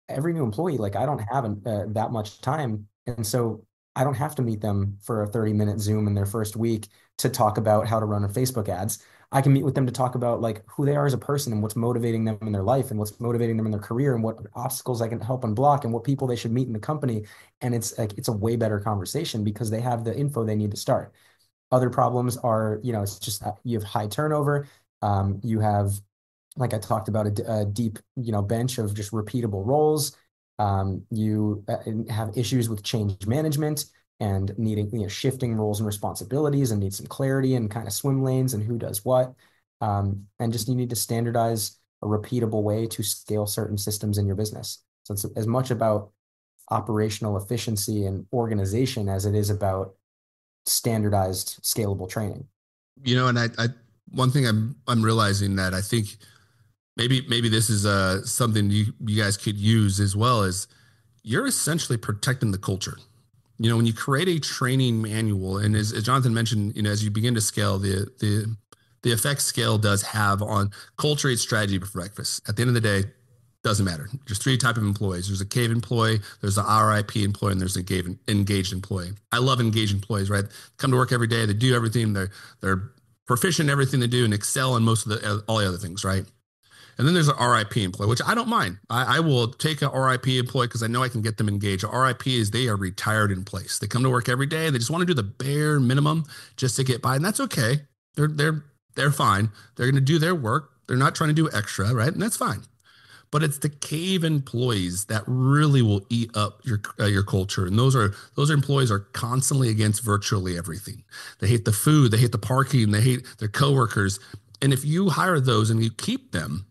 [SPEAKER 3] every new employee, like I don't have that much time, and so I don't have to meet them for a 30-minute Zoom in their first week to talk about how to run Facebook ads. I can meet with them to talk about like who they are as a person and what's motivating them in their life and what's motivating them in their career and what obstacles I can help unblock and what people they should meet in the company. And it's a way better conversation because they have the info they need to start. Other problems are, it's just you have high turnover. You have, like I talked about, a deep, bench of just repeatable roles. You have issues with change management and needing, shifting roles and responsibilities, and need some clarity and kind of swim lanes and who does what. And just you need to standardize a repeatable way to scale certain systems in your business. So it's as much about operational efficiency and organization as it is about standardized, scalable training.
[SPEAKER 2] And I one thing I'm realizing that I think maybe this is something you guys could use as well, is you're essentially protecting the culture. When you create a training manual, and as Jonathan mentioned, as you begin to scale, the effect scale does have on culture eats strategy for breakfast. At the end of the day, doesn't matter. There's three types of employees. There's a cave employee, there's an RIP employee, and there's an engaged employee. I love engaged employees, right? Come to work every day, they do everything, they're proficient in everything they do and excel in most of all the other things, right? And then there's an RIP employee, which I don't mind. I will take a RIP employee because I know I can get them engaged. A RIP is they are retired in place. They come to work every day. They just want to do the bare minimum just to get by, and that's okay. They're fine. They're going to do their work. They're not trying to do extra, right? And that's fine. But it's the cave employees that really will eat up your culture, and those employees are constantly against virtually everything. They hate the food, they hate the parking, they hate their coworkers. And if you hire those and you keep them,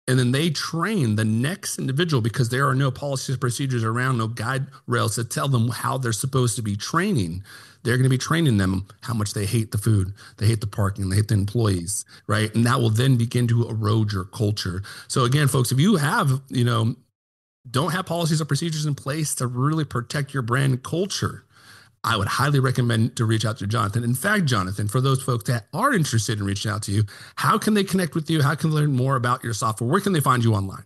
[SPEAKER 2] and then they train the next individual, because there are no policies or procedures around, no guide rails to tell them how they're supposed to be training. They're going to be training them how much they hate the food, they hate the parking, they hate the employees, right? And that will then begin to erode your culture. So again, folks, if you have, don't have policies or procedures in place to really protect your brand culture, I would highly recommend to reach out to Jonathan. In fact, Jonathan, for those folks that are interested in reaching out to you, how can they connect with you? How can they learn more about your software? Where can they find you online?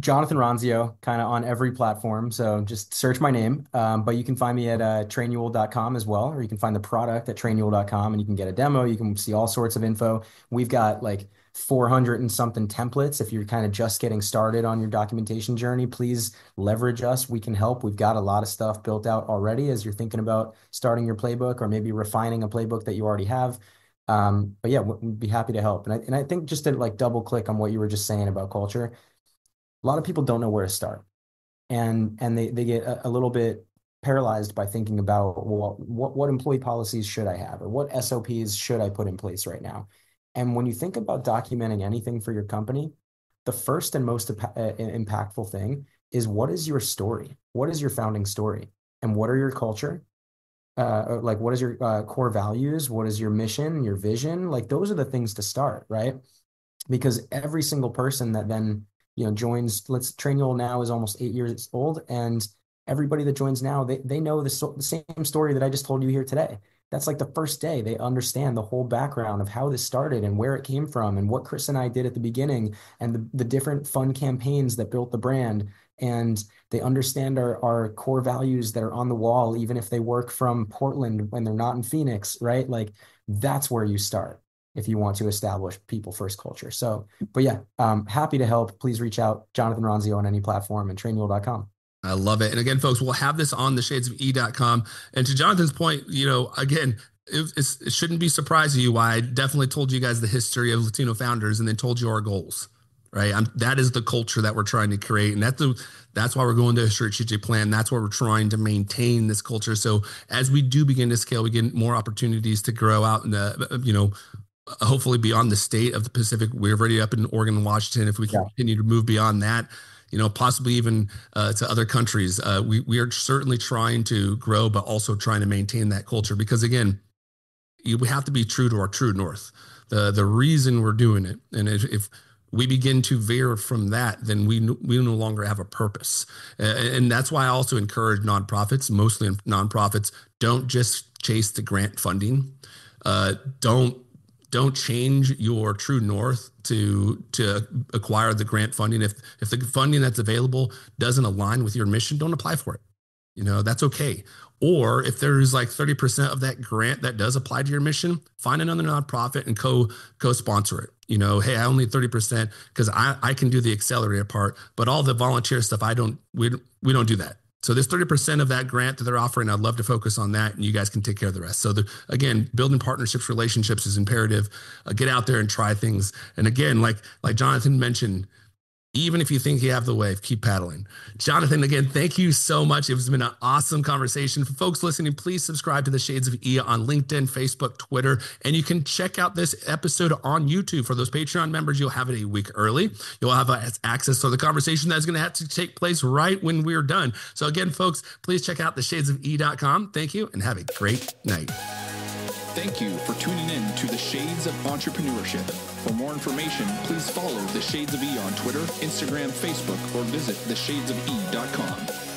[SPEAKER 3] Jonathan Ronzio, kind of on every platform. So just search my name. But you can find me at trainual.com as well, or you can find the product at trainual.com and you can get a demo. You can see all sorts of info. We've got like 400 and something templates. If you're kind of just getting started on your documentation journey, please leverage us. We can help. We've got a lot of stuff built out already as you're thinking about starting your playbook or maybe refining a playbook that you already have. But yeah, we'd be happy to help. And I think just to like double click on what you were just saying about culture, a lot of people don't know where to start, and they get a little bit paralyzed by thinking about, well, what employee policies should I have, or what SOPs should I put in place right now? And when you think about documenting anything for your company, the first and most impactful thing is, what is your story? What is your founding story? And what are your culture? Like, what is your core values? What is your mission, your vision? Like, those are the things to start, right? Because every single person that then joins, Trainual now is almost 8 years old, and everybody that joins now, they know the same story that I just told you here today. That's like the first day. They understand the whole background of how this started and where it came from and what Chris and I did at the beginning and the different fun campaigns that built the brand. And they understand our core values that are on the wall, even if they work from Portland when they're not in Phoenix, right? Like, that's where you start if you want to establish people first culture. So, but yeah, happy to help. Please reach out, Jonathan Ronzio on any platform, and trainual.com.
[SPEAKER 2] I love it. And again, folks, we'll have this on the shadesofe.com. And to Jonathan's point, again, it shouldn't be surprising to you why I definitely told you guys the history of Latino founders and then told you our goals, right? That is the culture that we're trying to create. And that's why we're going to a strategic plan. That's why we're trying to maintain this culture. So as we do begin to scale, we get more opportunities to grow out in the, hopefully beyond the state of the Pacific. We're already up in Oregon and Washington. If we can continue to move beyond that, possibly even to other countries, we are certainly trying to grow, but also trying to maintain that culture. Because again, we have to be true to our true north, the reason we're doing it. And if we begin to veer from that, then we no longer have a purpose. And that's why I also encourage nonprofits, mostly nonprofits, don't just chase the grant funding. Don't change your true north to acquire the grant funding. If the funding that's available doesn't align with your mission, don't apply for it. That's okay. Or if there's like 30% of that grant that does apply to your mission, find another nonprofit and co-sponsor it. Hey, I only 30% because I can do the accelerator part, but all the volunteer stuff, we don't do that. So there's 30% of that grant that they're offering. I'd love to focus on that, and you guys can take care of the rest. So again, building partnerships, relationships is imperative. Get out there and try things. And again, like Jonathan mentioned, even if you think you have the wave, keep paddling. Jonathan, again, thank you so much. It's been an awesome conversation. For folks listening, please subscribe to the Shades of E on LinkedIn, Facebook, Twitter, and you can check out this episode on YouTube. For those Patreon members, you'll have it a week early. You'll have access to the conversation that's going to have to take place right when we're done. So again, folks, please check out the shadesofe.com. Thank you and have a great night.
[SPEAKER 1] Thank you for tuning in to the Shades of Entrepreneurship. For more information, please follow the Shades of E on Twitter, Instagram, Facebook, or visit theshadesofE.com.